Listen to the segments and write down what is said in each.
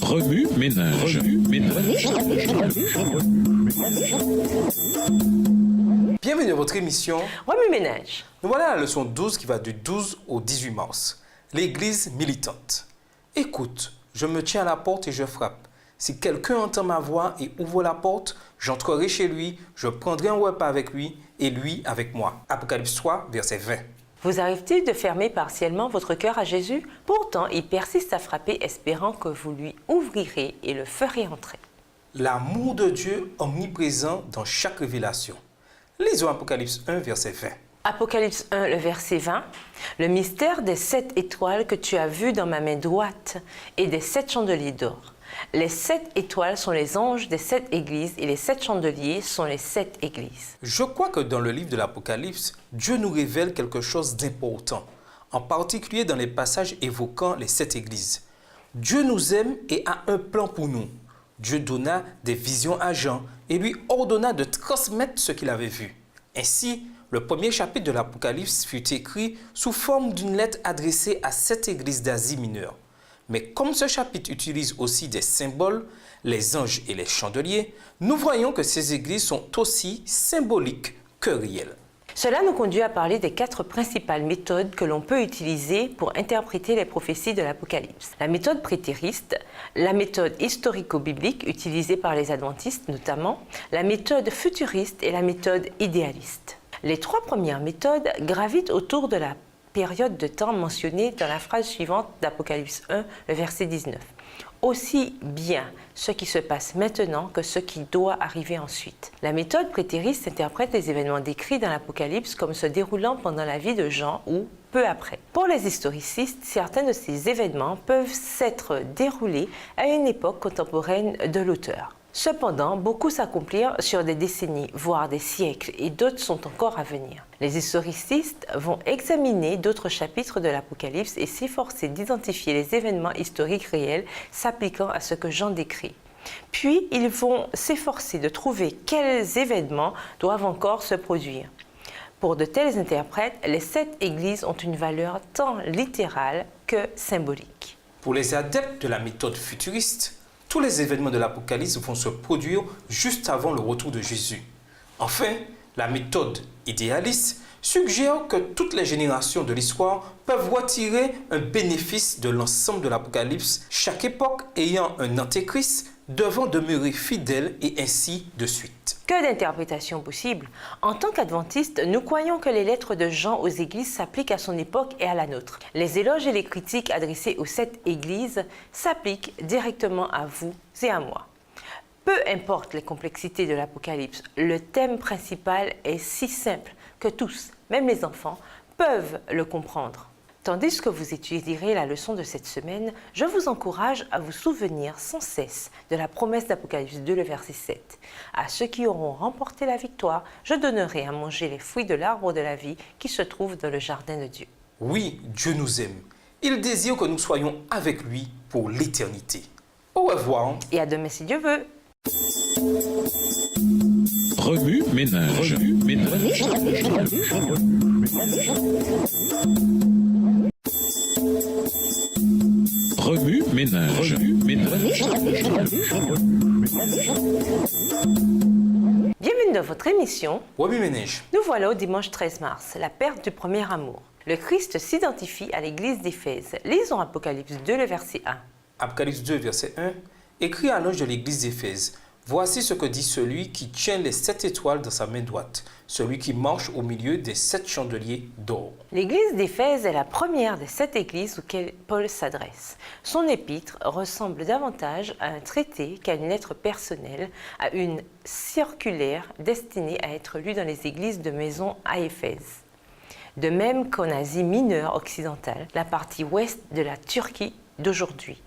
Remue ménage. Bienvenue à votre émission Remue ménage. Nous voilà à la leçon 12 qui va du 12 au 18 mars. L'église militante. Écoute, je me tiens à la porte et je frappe. Si quelqu'un entend ma voix et ouvre la porte, j'entrerai chez lui, je prendrai un repas avec lui et lui avec moi. Apocalypse 3, verset 20. Vous arrive-t-il de fermer partiellement votre cœur à Jésus? Pourtant, il persiste à frapper, espérant que vous lui ouvrirez et le ferez entrer. L'amour de Dieu omniprésent dans chaque révélation. Lisons Apocalypse 1, verset 20. Apocalypse 1, le verset 20. Le mystère des 7 étoiles que tu as vues dans ma main droite et des 7 chandeliers d'or. Les 7 étoiles sont les anges des 7 églises et les 7 chandeliers sont les 7 églises. Je crois que dans le livre de l'Apocalypse, Dieu nous révèle quelque chose d'important, en particulier dans les passages évoquant les 7 églises. Dieu nous aime et a un plan pour nous. Dieu donna des visions à Jean et lui ordonna de transmettre ce qu'il avait vu. Ainsi, le premier chapitre de l'Apocalypse fut écrit sous forme d'une lettre adressée à 7 églises d'Asie mineure. Mais comme ce chapitre utilise aussi des symboles, les anges et les chandeliers, nous voyons que ces églises sont aussi symboliques que réelles. Cela nous conduit à parler des 4 principales méthodes que l'on peut utiliser pour interpréter les prophéties de l'Apocalypse. La méthode prétériste, la méthode historico-biblique utilisée par les adventistes notamment, la méthode futuriste et la méthode idéaliste. Les 3 premières méthodes gravitent autour de la période de temps mentionnée dans la phrase suivante d'Apocalypse 1, le verset 19. Aussi bien ce qui se passe maintenant que ce qui doit arriver ensuite. La méthode prétériste interprète les événements décrits dans l'Apocalypse comme se déroulant pendant la vie de Jean ou peu après. Pour les historicistes, certains de ces événements peuvent s'être déroulés à une époque contemporaine de l'auteur. Cependant, beaucoup s'accomplirent sur des décennies, voire des siècles, et d'autres sont encore à venir. Les historicistes vont examiner d'autres chapitres de l'Apocalypse et s'efforcer d'identifier les événements historiques réels s'appliquant à ce que Jean décrit. Puis, ils vont s'efforcer de trouver quels événements doivent encore se produire. Pour de tels interprètes, les 7 églises ont une valeur tant littérale que symbolique. Pour les adeptes de la méthode futuriste, tous les événements de l'Apocalypse vont se produire juste avant le retour de Jésus. Enfin, la méthode idéaliste suggère que toutes les générations de l'histoire peuvent retirer un bénéfice de l'ensemble de l'Apocalypse, chaque époque ayant un antéchrist devant demeurer fidèle et ainsi de suite. Que d'interprétations possibles! En tant qu'adventistes, nous croyons que les lettres de Jean aux églises s'appliquent à son époque et à la nôtre. Les éloges et les critiques adressés aux 7 églises s'appliquent directement à vous et à moi. Peu importe les complexités de l'Apocalypse, le thème principal est si simple que tous, même les enfants, peuvent le comprendre. Tandis que vous étudierez la leçon de cette semaine, je vous encourage à vous souvenir sans cesse de la promesse d'Apocalypse 2, le verset 7. À ceux qui auront remporté la victoire, je donnerai à manger les fruits de l'arbre de la vie qui se trouve dans le jardin de Dieu. Oui, Dieu nous aime. Il désire que nous soyons avec lui pour l'éternité. Au revoir. Et à demain si Dieu veut. Remue ménage. Remue ménage. Bienvenue dans votre émission. Remue ménage. Nous voilà au dimanche 13 mars, la perte du premier amour. Le Christ s'identifie à l'église d'Éphèse. Lisons Apocalypse 2, le verset 1. Apocalypse 2, verset 1. Écrit à l'ange de l'église d'Éphèse. Voici ce que dit celui qui tient les 7 étoiles dans sa main droite, celui qui marche au milieu des 7 chandeliers d'or. L'église d'Éphèse est la première des 7 églises auxquelles Paul s'adresse. Son épître ressemble davantage à un traité qu'à une lettre personnelle, à une circulaire destinée à être lue dans les églises de maison à Éphèse. De même qu'en Asie mineure occidentale, la partie ouest de la Turquie d'aujourd'hui.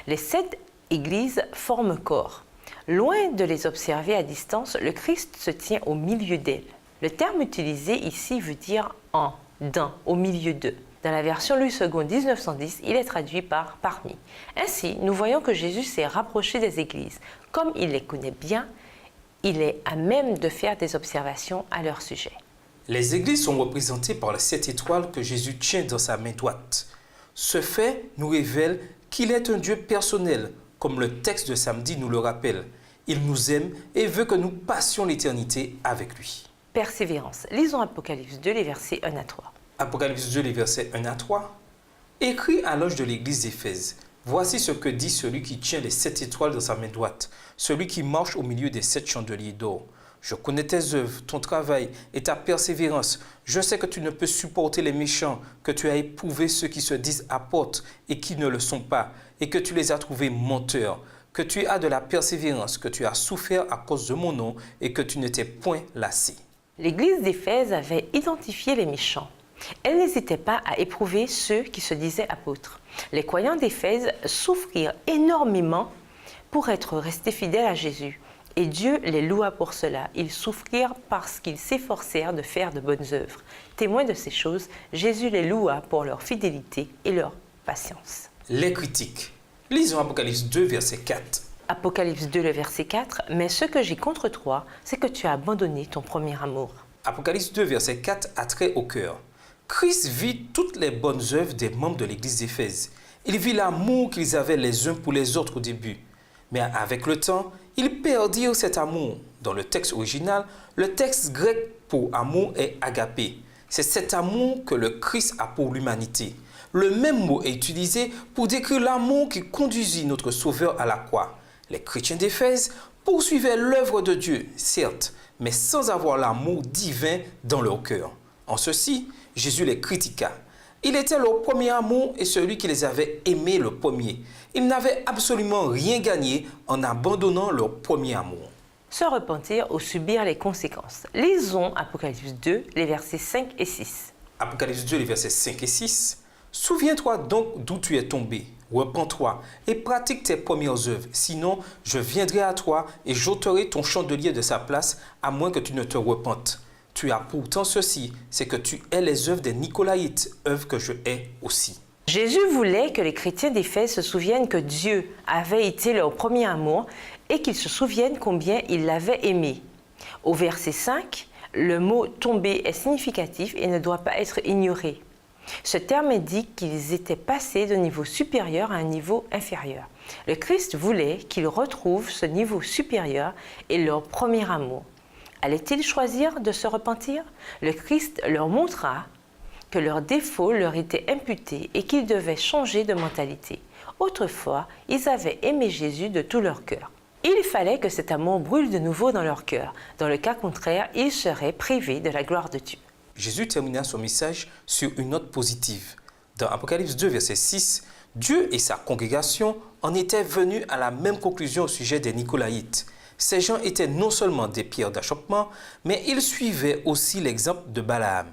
Les 7 églises forment corps. Loin de les observer à distance, le Christ se tient au milieu d'elles. Le terme utilisé ici veut dire en, dans, au milieu d'eux. Dans la version Louis II 1910, il est traduit par parmi. Ainsi, nous voyons que Jésus s'est rapproché des églises. Comme il les connaît bien, il est à même de faire des observations à leur sujet. Les églises sont représentées par les 7 étoiles que Jésus tient dans sa main droite. Ce fait nous révèle qu'il est un Dieu personnel, comme le texte de samedi nous le rappelle. Il nous aime et veut que nous passions l'éternité avec lui. Persévérance. Lisons Apocalypse 2, les versets 1 à 3. Apocalypse 2, les versets 1 à 3. Écrit à l'ange de l'église d'Éphèse. Voici ce que dit celui qui tient les 7 étoiles dans sa main droite, celui qui marche au milieu des 7 chandeliers d'or. Je connais tes œuvres, ton travail et ta persévérance. Je sais que tu ne peux supporter les méchants, que tu as éprouvé ceux qui se disent apôtres et qui ne le sont pas, et que tu les as trouvés menteurs, que tu as de la persévérance, que tu as souffert à cause de mon nom et que tu ne t'es point lassé. L'église d'Éphèse avait identifié les méchants. Elle n'hésitait pas à éprouver ceux qui se disaient apôtres. Les croyants d'Éphèse souffrirent énormément pour être restés fidèles à Jésus. Et Dieu les loua pour cela. Ils souffrirent parce qu'ils s'efforcèrent de faire de bonnes œuvres. Témoins de ces choses, Jésus les loua pour leur fidélité et leur patience. Les critiques. Lisons Apocalypse 2, verset 4. Apocalypse 2, le verset 4. « Mais ce que j'ai contre toi, c'est que tu as abandonné ton premier amour. » Apocalypse 2, verset 4 a trait au cœur. Christ vit toutes les bonnes œuvres des membres de l'église d'Éphèse. Il vit l'amour qu'ils avaient les uns pour les autres au début. Mais avec le temps, ils perdirent cet amour. Dans le texte original, le texte grec pour amour est agapé. C'est cet amour que le Christ a pour l'humanité. Le même mot est utilisé pour décrire l'amour qui conduisit notre Sauveur à la croix. Les chrétiens d'Éphèse poursuivaient l'œuvre de Dieu, certes, mais sans avoir l'amour divin dans leur cœur. En ceci, Jésus les critiqua. Il était leur premier amour et celui qui les avait aimés le premier. Ils n'avaient absolument rien gagné en abandonnant leur premier amour. Se repentir ou subir les conséquences. Lisons Apocalypse 2, les versets 5 et 6. Apocalypse 2, les versets 5 et 6. Souviens-toi donc d'où tu es tombé. Repens-toi et pratique tes premières œuvres. Sinon, je viendrai à toi et j'ôterai ton chandelier de sa place, à moins que tu ne te repentes. Tu as pourtant ceci, c'est que tu hais les œuvres des Nicolaïtes, œuvres que je hais aussi. Jésus voulait que les chrétiens d'Éphèse se souviennent que Dieu avait été leur premier amour et qu'ils se souviennent combien ils l'avaient aimé. Au verset 5, le mot « tomber » est significatif et ne doit pas être ignoré. Ce terme indique qu'ils étaient passés d'un niveau supérieur à un niveau inférieur. Le Christ voulait qu'ils retrouvent ce niveau supérieur et leur premier amour. Allaient-ils choisir de se repentir? Le Christ leur montra que leurs défauts leur étaient imputés et qu'ils devaient changer de mentalité. Autrefois, ils avaient aimé Jésus de tout leur cœur. Il fallait que cet amour brûle de nouveau dans leur cœur. Dans le cas contraire, ils seraient privés de la gloire de Dieu. Jésus termina son message sur une note positive. Dans Apocalypse 2, verset 6, Dieu et sa congrégation en étaient venus à la même conclusion au sujet des Nicolaïtes. Ces gens étaient non seulement des pierres d'achoppement, mais ils suivaient aussi l'exemple de Balaam.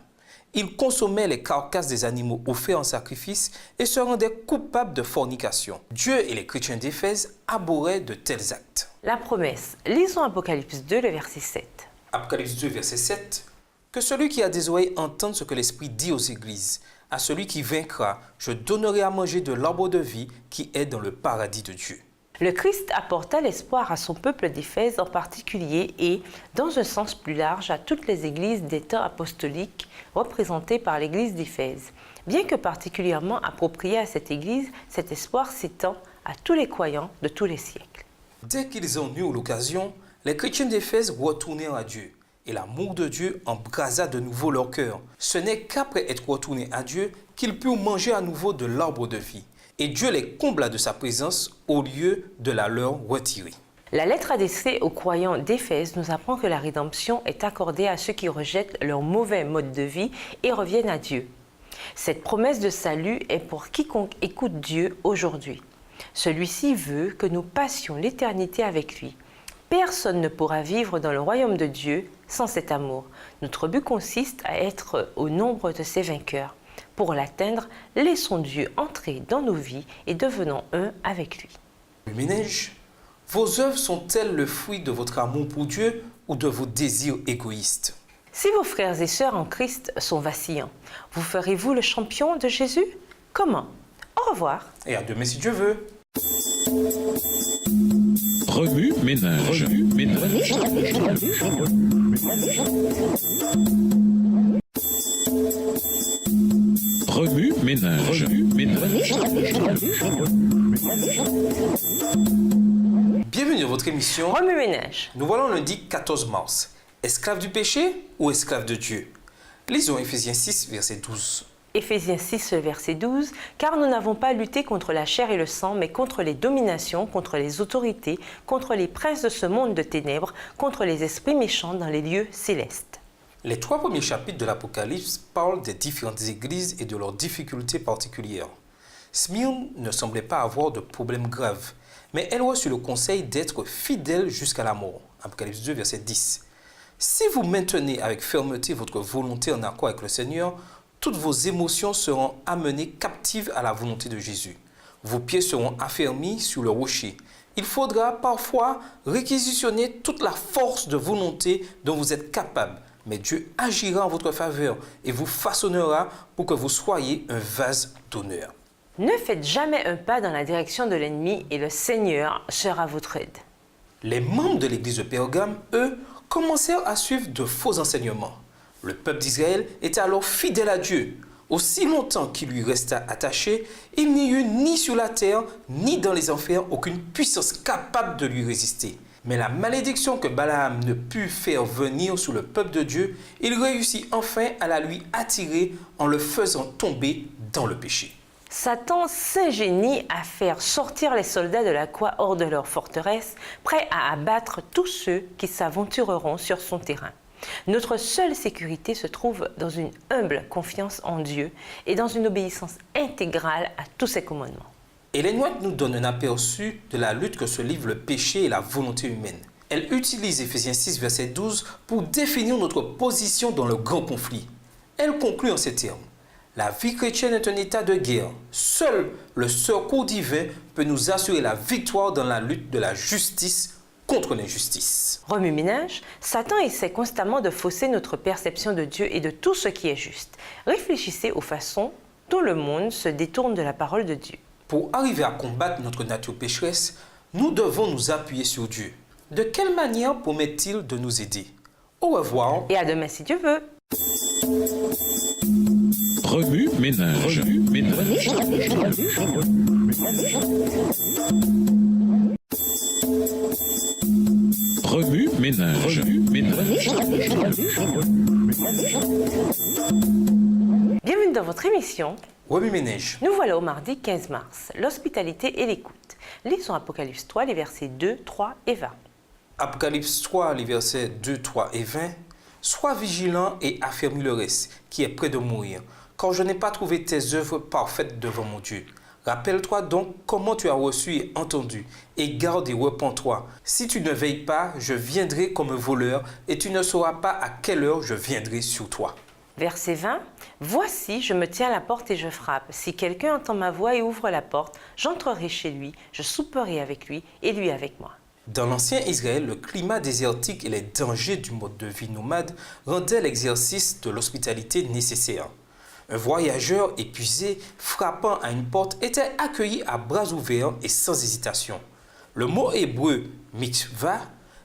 Ils consommaient les carcasses des animaux offerts en sacrifice et se rendaient coupables de fornication. Dieu et les chrétiens d'Éphèse abhorraient de tels actes. La promesse. Lisons Apocalypse 2, le verset 7. Apocalypse 2, verset 7. Que celui qui a des oreilles entende ce que l'Esprit dit aux églises. À celui qui vaincra, je donnerai à manger de l'arbre de vie qui est dans le paradis de Dieu. Le Christ apporta l'espoir à son peuple d'Éphèse en particulier et, dans un sens plus large, à toutes les églises des temps apostoliques représentées par l'église d'Éphèse. Bien que particulièrement approprié à cette église, cet espoir s'étend à tous les croyants de tous les siècles. Dès qu'ils en eurent l'occasion, les chrétiens d'Éphèse retournèrent à Dieu. Et l'amour de Dieu embrasa de nouveau leur cœur. Ce n'est qu'après être retournés à Dieu qu'ils purent manger à nouveau de l'arbre de vie. Et Dieu les combla de sa présence au lieu de la leur retirer. La lettre adressée aux croyants d'Éphèse nous apprend que la rédemption est accordée à ceux qui rejettent leur mauvais mode de vie et reviennent à Dieu. Cette promesse de salut est pour quiconque écoute Dieu aujourd'hui. Celui-ci veut que nous passions l'éternité avec lui. Personne ne pourra vivre dans le royaume de Dieu sans cet amour. Notre but consiste à être au nombre de ses vainqueurs. Pour l'atteindre, laissons Dieu entrer dans nos vies et devenons un avec lui. Ménage, vos œuvres sont-elles le fruit de votre amour pour Dieu ou de vos désirs égoïstes? Si vos frères et sœurs en Christ sont vacillants, vous ferez-vous le champion de Jésus? Comment? Au revoir. Et à demain si Dieu veut. Remue ménage. Remue ménage. Remue ménage. Remue ménage. Bienvenue dans votre émission Remue-ménage. Nous voilà lundi 14 mars. Esclave du péché ou esclave de Dieu? Lisons Éphésiens 6, verset 12. Éphésiens 6, verset 12, « Car nous n'avons pas lutté contre la chair et le sang, mais contre les dominations, contre les autorités, contre les princes de ce monde de ténèbres, contre les esprits méchants dans les lieux célestes. » Les 3 premiers chapitres de l'Apocalypse parlent des différentes églises et de leurs difficultés particulières. Smyrne ne semblait pas avoir de problème grave, mais elle reçut le conseil d'être fidèle jusqu'à la mort. Apocalypse 2, verset 10. Si vous maintenez avec fermeté votre volonté en accord avec le Seigneur, toutes vos émotions seront amenées captives à la volonté de Jésus. Vos pieds seront affermis sur le rocher. Il faudra parfois réquisitionner toute la force de volonté dont vous êtes capable, mais Dieu agira en votre faveur et vous façonnera pour que vous soyez un vase d'honneur. Ne faites jamais un pas dans la direction de l'ennemi et le Seigneur sera votre aide. Les membres de l'église de Pergame, eux, commencèrent à suivre de faux enseignements. Le peuple d'Israël était alors fidèle à Dieu. Aussi longtemps qu'il lui resta attaché, il n'y eut ni sur la terre, ni dans les enfers, aucune puissance capable de lui résister. Mais la malédiction que Balaam ne put faire venir sur le peuple de Dieu, il réussit enfin à la lui attirer en le faisant tomber dans le péché. Satan s'ingénie à faire sortir les soldats de la croix hors de leur forteresse, prêts à abattre tous ceux qui s'aventureront sur son terrain. Notre seule sécurité se trouve dans une humble confiance en Dieu et dans une obéissance intégrale à tous ses commandements. Ellen White nous donne un aperçu de la lutte que se livrent le péché et la volonté humaine. Elle utilise Éphésiens 6, verset 12 pour définir notre position dans le grand conflit. Elle conclut en ces termes. La vie chrétienne est un état de guerre. Seul le secours divin peut nous assurer la victoire dans la lutte de la justice contre l'injustice. Remue-ménage, Satan essaie constamment de fausser notre perception de Dieu et de tout ce qui est juste. Réfléchissez aux façons dont le monde se détourne de la parole de Dieu. Pour arriver à combattre notre nature pécheresse, nous devons nous appuyer sur Dieu. De quelle manière promet-il de nous aider? Au revoir. Et à demain si Dieu veut. Remue-ménage. Remue-ménage. Remue-ménage. Remue-ménage. Bienvenue dans votre émission. Remue-ménage. Nous voilà au mardi 15 mars, l'hospitalité et l'écoute. Lisons Apocalypse 3, les versets 2, 3 et 20. Apocalypse 3, les versets 2, 3 et 20. Sois vigilant et affermis le reste, qui est près de mourir, car je n'ai pas trouvé tes œuvres parfaites devant mon Dieu. Rappelle-toi donc comment tu as reçu et entendu, et garde et repens-toi. Si tu ne veilles pas, je viendrai comme un voleur, et tu ne sauras pas à quelle heure je viendrai sur toi. Verset 20. Voici, je me tiens à la porte et je frappe. Si quelqu'un entend ma voix et ouvre la porte, j'entrerai chez lui, je souperai avec lui et lui avec moi. Dans l'ancien Israël, le climat désertique et les dangers du mode de vie nomade rendaient l'exercice de l'hospitalité nécessaire. Un voyageur épuisé, frappant à une porte, était accueilli à bras ouverts et sans hésitation. Le mot hébreu « mitzvah »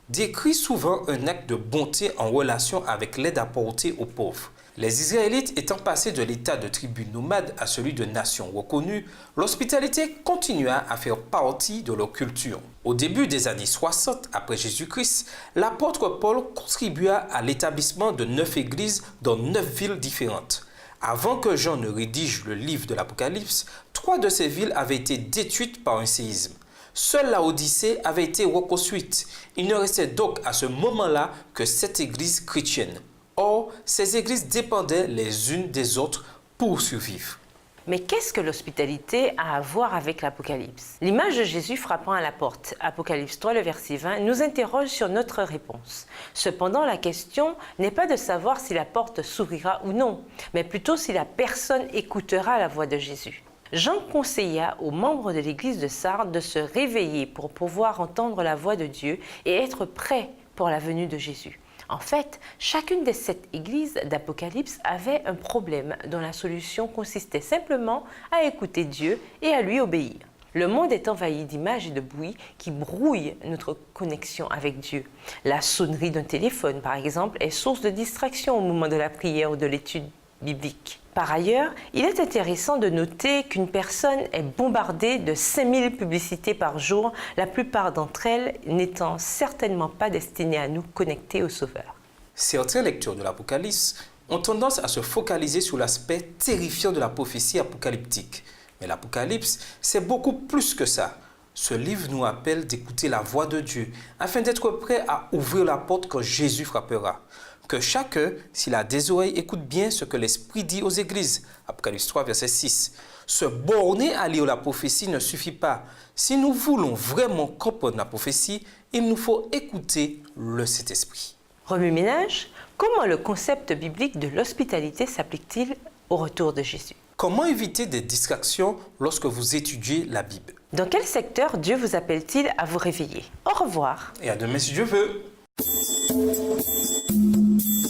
décrit souvent un acte de bonté en relation avec l'aide apportée aux pauvres. Les Israélites étant passés de l'état de tribu nomade à celui de nation reconnue, l'hospitalité continua à faire partie de leur culture. Au début des années 60 après Jésus-Christ, l'apôtre Paul contribua à l'établissement de 9 églises dans 9 villes différentes. Avant que Jean ne rédige le livre de l'Apocalypse, 3 de ces villes avaient été détruites par un séisme. Seule la Odyssée avait été reconstruite. Il ne restait donc à ce moment-là que 7 églises chrétiennes. Or, ces églises dépendaient les unes des autres pour survivre. Mais qu'est-ce que l'hospitalité a à voir avec l'Apocalypse? L'image de Jésus frappant à la porte, Apocalypse 3, le verset 20, nous interroge sur notre réponse. Cependant, la question n'est pas de savoir si la porte s'ouvrira ou non, mais plutôt si la personne écoutera la voix de Jésus. Jean conseilla aux membres de l'église de Sardes de se réveiller pour pouvoir entendre la voix de Dieu et être prêts pour la venue de Jésus. En fait, chacune des 7 églises d'Apocalypse avait un problème dont la solution consistait simplement à écouter Dieu et à lui obéir. Le monde est envahi d'images et de bruits qui brouillent notre connexion avec Dieu. La sonnerie d'un téléphone, par exemple, est source de distraction au moment de la prière ou de l'étude biblique. Par ailleurs, il est intéressant de noter qu'une personne est bombardée de 5000 publicités par jour, la plupart d'entre elles n'étant certainement pas destinées à nous connecter au Sauveur. Certaines lectures de l'Apocalypse ont tendance à se focaliser sur l'aspect terrifiant de la prophétie apocalyptique. Mais l'Apocalypse, c'est beaucoup plus que ça. Ce livre nous appelle d'écouter la voix de Dieu afin d'être prêt à ouvrir la porte quand Jésus frappera. Que chacun, s'il a des oreilles, écoute bien ce que l'Esprit dit aux églises. Apocalypse 3, verset 6. Se borner à lire la prophétie ne suffit pas. Si nous voulons vraiment comprendre la prophétie, il nous faut écouter le Saint-Esprit. Remue-ménage, comment le concept biblique de l'hospitalité s'applique-t-il au retour de Jésus? Comment éviter des distractions lorsque vous étudiez la Bible? Dans quel secteur Dieu vous appelle-t-il à vous réveiller? Au revoir. Et à demain si Dieu veut.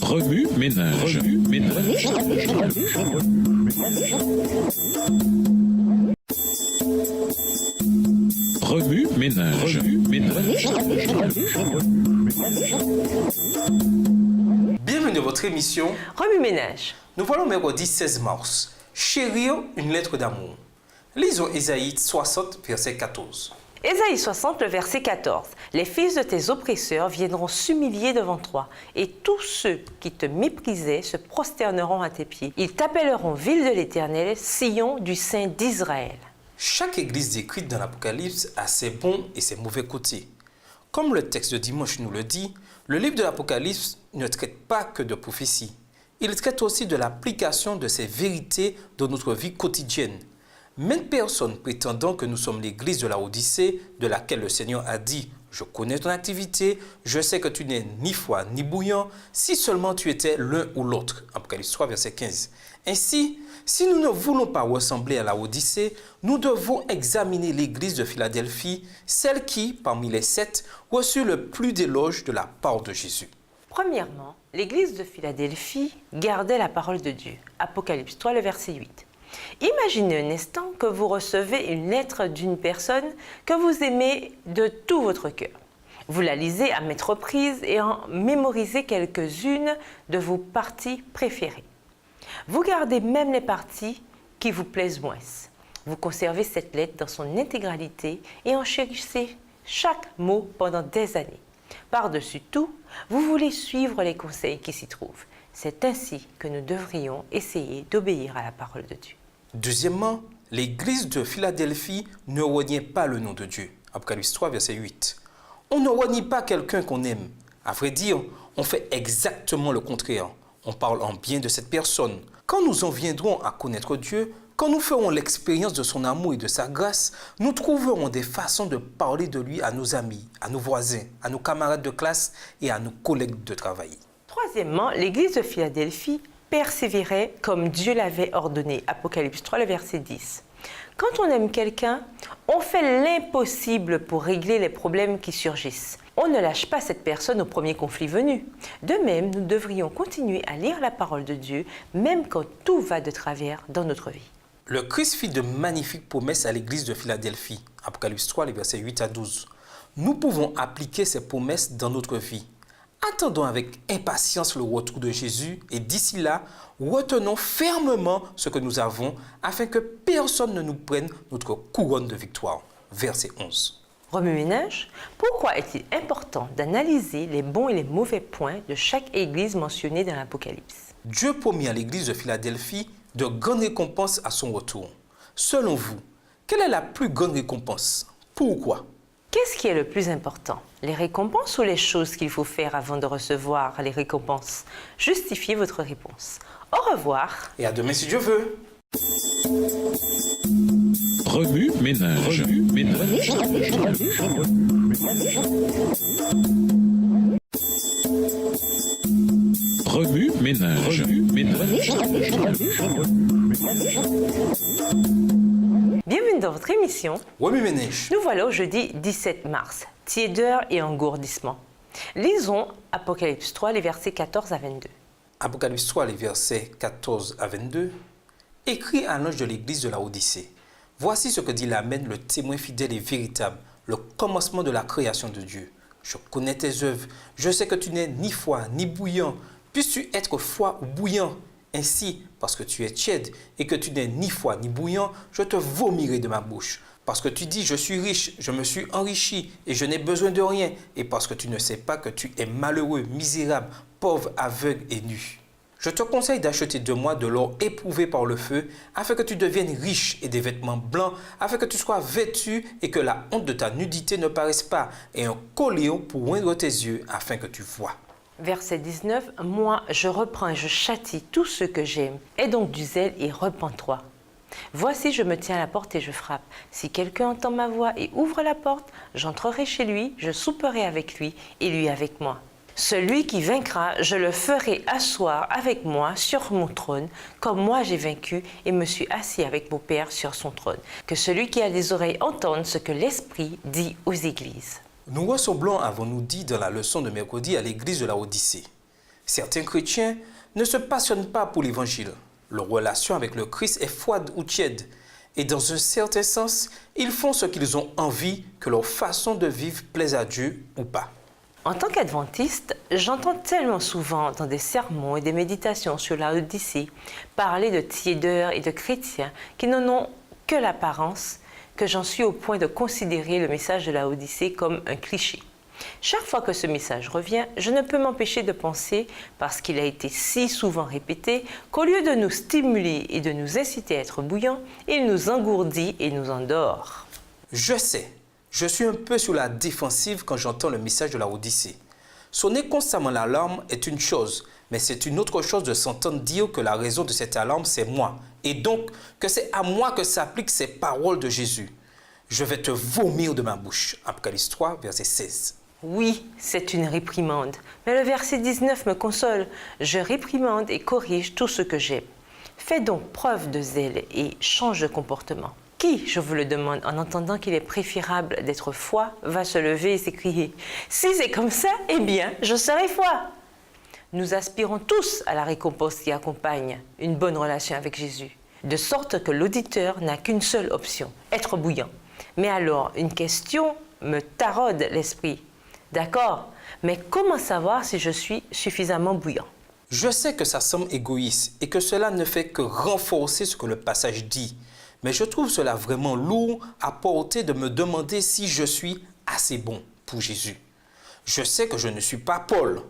Remue-ménage. Remue-ménage. Remue-ménage. Remue-ménage. Bienvenue dans votre émission. Remue-ménage. Nous voilà au mercredi 16 mars. Chérir une lettre d'amour. Lisons Ésaïe 60, verset 14. Ésaïe 60, le verset 14. Les fils de tes oppresseurs viendront s'humilier devant toi, et tous ceux qui te méprisaient se prosterneront à tes pieds. Ils t'appelleront ville de l'Éternel, Sion du Saint d'Israël. Chaque église décrite dans l'Apocalypse a ses bons et ses mauvais côtés. Comme le texte de dimanche nous le dit, le livre de l'Apocalypse ne traite pas que de prophétie. Il traite aussi de l'application de ces vérités dans notre vie quotidienne. Même personne prétendant que nous sommes l'église de la Odyssée, de laquelle le Seigneur a dit « Je connais ton activité, je sais que tu n'es ni froid ni bouillant, si seulement tu étais l'un ou l'autre. » Apocalypse 3, verset 15. Ainsi, si nous ne voulons pas ressembler à la Odyssée, nous devons examiner l'église de Philadelphie, celle qui, parmi les 7, reçut le plus d'éloges de la part de Jésus. Premièrement, l'église de Philadelphie gardait la parole de Dieu. Apocalypse 3, le verset 8. Imaginez un instant que vous recevez une lettre d'une personne que vous aimez de tout votre cœur. Vous la lisez à maintes reprises et en mémorisez quelques-unes de vos parties préférées. Vous gardez même les parties qui vous plaisent moins. Vous conservez cette lettre dans son intégralité et en chérissez chaque mot pendant des années. Par-dessus tout, vous voulez suivre les conseils qui s'y trouvent. C'est ainsi que nous devrions essayer d'obéir à la parole de Dieu. Deuxièmement, l'église de Philadelphie ne reniait pas le nom de Dieu. Apocalypse 3, verset 8. On ne renie pas quelqu'un qu'on aime. À vrai dire, on fait exactement le contraire. On parle en bien de cette personne. Quand nous en viendrons à connaître Dieu, quand nous ferons l'expérience de son amour et de sa grâce, nous trouverons des façons de parler de lui à nos amis, à nos voisins, à nos camarades de classe et à nos collègues de travail. Troisièmement, l'église de Philadelphie persévérait comme Dieu l'avait ordonné. Apocalypse 3, le verset 10. Quand on aime quelqu'un, on fait l'impossible pour régler les problèmes qui surgissent. On ne lâche pas cette personne au premier conflit venu. De même, nous devrions continuer à lire la parole de Dieu, même quand tout va de travers dans notre vie. Le Christ fit de magnifiques promesses à l'église de Philadelphie. Apocalypse 3, les versets 8 à 12. Nous pouvons appliquer ces promesses dans notre vie. Attendons avec impatience le retour de Jésus et d'ici là, retenons fermement ce que nous avons afin que personne ne nous prenne notre couronne de victoire. Verset 11. Remue-ménage, pourquoi est-il important d'analyser les bons et les mauvais points de chaque église mentionnée dans l'Apocalypse? Dieu promet à l'église de Philadelphie de grandes récompenses à son retour. Selon vous, quelle est la plus grande récompense? Pourquoi? Qu'est-ce qui est le plus important? Les récompenses ou les choses qu'il faut faire avant de recevoir les récompenses? Justifiez votre réponse. Au revoir. Et à demain si Dieu veut. Remue-ménage. Remue-ménage. Remue-ménage. Remue-ménage. Bienvenue dans votre émission. Remue-ménage. Nous voilà au jeudi 17 mars. Tiédeur et engourdissement. Lisons Apocalypse 3, les versets 14 à 22. Apocalypse 3, les versets 14 à 22. Écrit à l'ange de l'église de la Odyssée. Voici ce que dit l'Amen, le témoin fidèle et véritable, le commencement de la création de Dieu. Je connais tes œuvres. Je sais que tu n'es ni froid ni bouillant. Puisses-tu être froid ou bouillant? Ainsi, parce que tu es tiède et que tu n'es ni froid ni bouillant, je te vomirai de ma bouche. Parce que tu dis, je suis riche, je me suis enrichi et je n'ai besoin de rien. Et parce que tu ne sais pas que tu es malheureux, misérable, pauvre, aveugle et nu. Je te conseille d'acheter de moi de l'or éprouvé par le feu, afin que tu deviennes riche et des vêtements blancs, afin que tu sois vêtu et que la honte de ta nudité ne paraisse pas, et un collier pour oindre tes yeux, afin que tu vois. Verset 19, « Moi, je reprends et je châtie tous ceux que j'aime. Aie donc du zèle et repens-toi. Voici, je me tiens à la porte et je frappe. Si quelqu'un entend ma voix et ouvre la porte, j'entrerai chez lui, je souperai avec lui et lui avec moi. Celui qui vaincra, je le ferai asseoir avec moi sur mon trône, comme moi j'ai vaincu et me suis assis avec mon Père sur son trône. Que celui qui a des oreilles entende ce que l'Esprit dit aux églises. » Nous ressemblons, avons-nous dit dans la leçon de mercredi, à l'église de la Odyssée. Certains chrétiens ne se passionnent pas pour l'évangile. Leur relation avec le Christ est froide ou tiède. Et dans un certain sens, ils font ce qu'ils ont envie, que leur façon de vivre plaise à Dieu ou pas. En tant qu'adventiste, j'entends tellement souvent dans des sermons et des méditations sur la Odyssée parler de tiédeurs et de chrétiens qui n'en ont que l'apparence, que j'en suis au point de considérer le message de la Odyssée comme un cliché. Chaque fois que ce message revient, je ne peux m'empêcher de penser, parce qu'il a été si souvent répété, qu'au lieu de nous stimuler et de nous inciter à être bouillants, il nous engourdit et nous endort. Je sais, je suis un peu sur la défensive quand j'entends le message de la Odyssée. Sonner constamment l'alarme est une chose, mais c'est une autre chose de s'entendre dire que la raison de cette alarme, c'est moi. Et donc, que c'est à moi que s'appliquent ces paroles de Jésus. Je vais te vomir de ma bouche. Apocalypse 3, verset 16. Oui, c'est une réprimande, mais le verset 19 me console. Je réprimande et corrige tout ce que j'aime. Fais donc preuve de zèle et change de comportement. Qui, je vous le demande, en entendant qu'il est préférable d'être foi, va se lever et s'écrier « Si c'est comme ça, eh bien, je serai foi !» Nous aspirons tous à la récompense qui accompagne une bonne relation avec Jésus, de sorte que l'auditeur n'a qu'une seule option, être bouillant. Mais alors, une question me taraude l'esprit. D'accord, mais comment savoir si je suis suffisamment bouillant? Je sais que ça semble égoïste et que cela ne fait que renforcer ce que le passage dit. Mais je trouve cela vraiment lourd à porter de me demander si je suis assez bon pour Jésus. Je sais que je ne suis pas Paul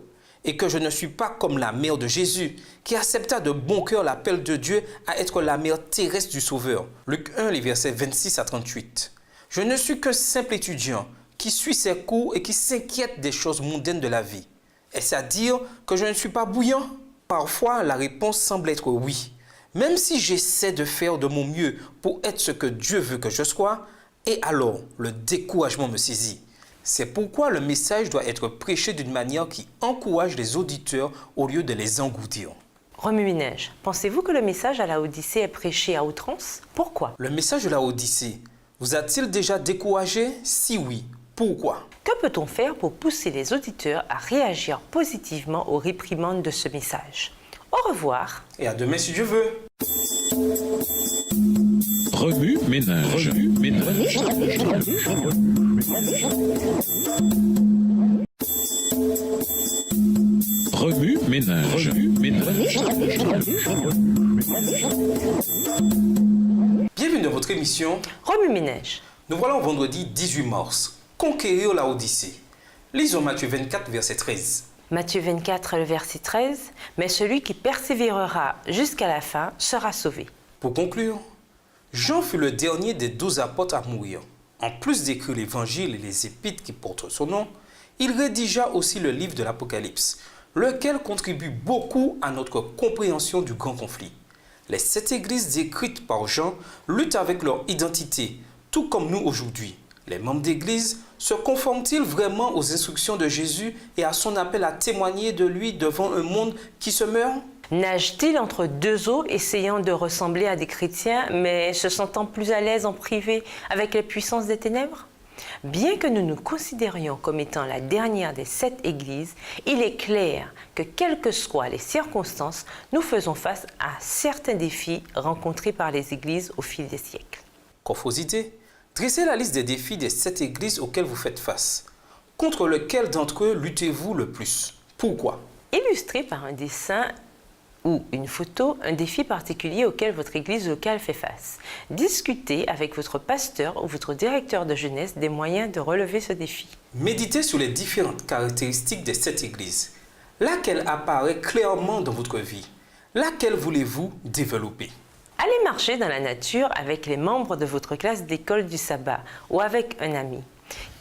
et que je ne suis pas comme la mère de Jésus qui accepta de bon cœur l'appel de Dieu à être la mère terrestre du Sauveur. Luc 1, les versets 26 à 38. Je ne suis qu'un simple étudiant qui suit ses cours et qui s'inquiète des choses mondaines de la vie. Est-ce à dire que je ne suis pas bouillant? Parfois, la réponse semble être oui. Même si j'essaie de faire de mon mieux pour être ce que Dieu veut que je sois, et alors le découragement me saisit. C'est pourquoi le message doit être prêché d'une manière qui encourage les auditeurs au lieu de les engloutir. Remue-Ménage, pensez-vous que le message à la Odyssée est prêché à outrance? Pourquoi? Le message de la Odyssée vous a-t-il déjà découragé? Si oui, pourquoi? Que peut-on faire pour pousser les auditeurs à réagir positivement aux réprimandes de ce message? Au revoir. Et à demain si Dieu veut. Remue ménage. Remue ménage. Bienvenue dans votre émission Remue-Ménage. Nous voilà au vendredi 18 mars. Conquérir la Odyssée. Lisons Matthieu 24, verset 13. Matthieu 24, le verset 13. Mais celui qui persévérera jusqu'à la fin sera sauvé. Pour conclure, Jean fut le dernier des 12 apôtres à mourir. En plus d'écrire l'évangile et les épîtres qui portent son nom, il rédigea aussi le livre de l'Apocalypse, lequel contribue beaucoup à notre compréhension du grand conflit. Les 7 églises décrites par Jean luttent avec leur identité, tout comme nous aujourd'hui. Les membres d'église se conforment-ils vraiment aux instructions de Jésus et à son appel à témoigner de lui devant un monde qui se meurt? Nage-t-il entre deux eaux, essayant de ressembler à des chrétiens, mais se sentant plus à l'aise en privé avec les puissances des ténèbres? Bien que nous nous considérions comme étant la dernière des 7 églises, il est clair que, quelles que soient les circonstances, nous faisons face à certains défis rencontrés par les églises au fil des siècles. Confosité, dressez la liste des défis des 7 églises auxquelles vous faites face. Contre lequel d'entre eux luttez-vous le plus? Pourquoi? Illustré par un dessin ou une photo, un défi particulier auquel votre église locale fait face. Discutez avec votre pasteur ou votre directeur de jeunesse des moyens de relever ce défi. Méditez sur les différentes caractéristiques de cette église. Laquelle apparaît clairement dans votre vie? Laquelle voulez-vous développer? Allez marcher dans la nature avec les membres de votre classe d'école du sabbat ou avec un ami.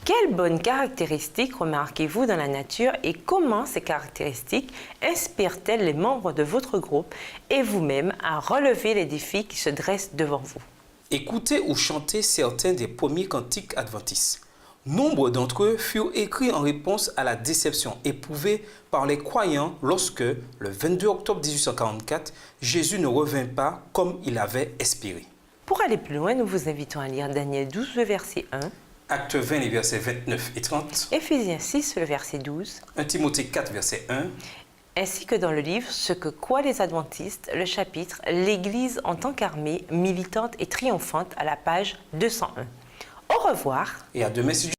Quelles bonnes caractéristiques remarquez-vous dans la nature et comment ces caractéristiques inspirent-elles les membres de votre groupe et vous-même à relever les défis qui se dressent devant vous? Écoutez ou chantez certains des premiers cantiques adventistes. Nombre d'entre eux furent écrits en réponse à la déception éprouvée par les croyants lorsque, le 22 octobre 1844, Jésus ne revint pas comme il avait espéré. Pour aller plus loin, nous vous invitons à lire Daniel 12, le verset 1, Acte 20, les versets 29 et 30, Éphésiens 6, le verset 12, 1 Timothée 4, verset 1, ainsi que dans le livre Ce que croient les adventistes, le chapitre L'Église en tant qu'armée militante et triomphante à la page 201. Au revoir. et à demain si Dieu.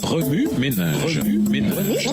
Remue ménage. Remue ménage.